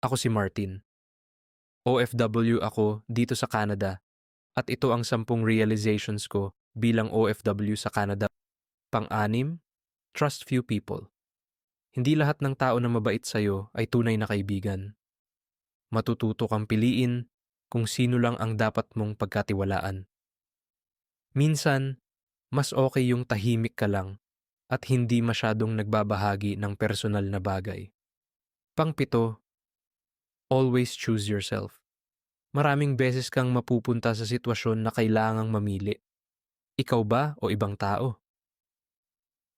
Ako si Martin. OFW ako dito sa Canada at ito ang 10 realizations ko bilang OFW sa Canada. Pang-anim, trust few people. Hindi lahat ng tao na mabait sa'yo ay tunay na kaibigan. Matututo kang piliin kung sino lang ang dapat mong pagkatiwalaan. Minsan, mas okay yung tahimik ka lang at hindi masyadong nagbabahagi ng personal na bagay. Pang-pito, always choose yourself. Maraming beses kang mapupunta sa sitwasyon na kailangang mamili. Ikaw ba o ibang tao?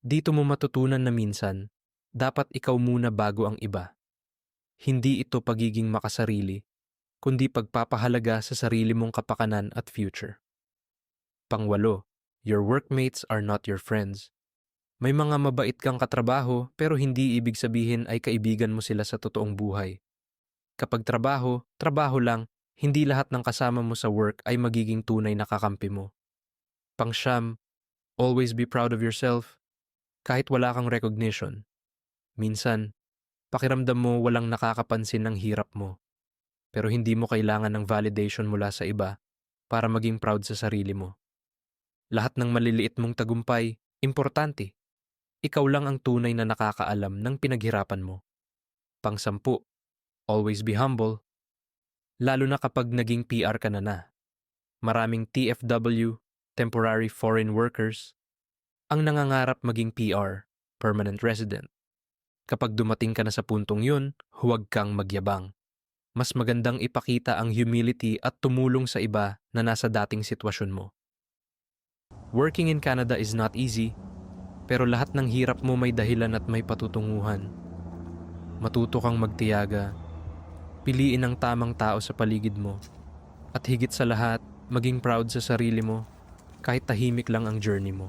Dito mo matutunan na minsan, dapat ikaw muna bago ang iba. Hindi ito pagiging makasarili, kundi pagpapahalaga sa sarili mong kapakanan at future. Pangwalo, your workmates are not your friends. May mga mabait kang katrabaho pero hindi ibig sabihin ay kaibigan mo sila sa totoong buhay. Kapag trabaho, trabaho lang, hindi lahat ng kasama mo sa work ay magiging tunay na kakampi mo. Pangsyam, always be proud of yourself. Kahit wala kang recognition. Minsan, pakiramdam mo walang nakakapansin ng hirap mo. Pero hindi mo kailangan ng validation mula sa iba para maging proud sa sarili mo. Lahat ng maliliit mong tagumpay, importante. Ikaw lang ang tunay na nakakaalam ng pinaghirapan mo. Pang-10, always be humble. Lalo na kapag naging PR ka na. Maraming TFW, temporary foreign workers, ang nangangarap maging PR, permanent resident. Kapag dumating ka na sa puntong yun, huwag kang magyabang. Mas magandang ipakita ang humility at tumulong sa iba na nasa dating sitwasyon mo. Working in Canada is not easy, pero lahat ng hirap mo may dahilan at may patutunguhan. Matuto kang magtiyaga, piliin ang tamang tao sa paligid mo, at higit sa lahat, maging proud sa sarili mo kahit tahimik lang ang journey mo.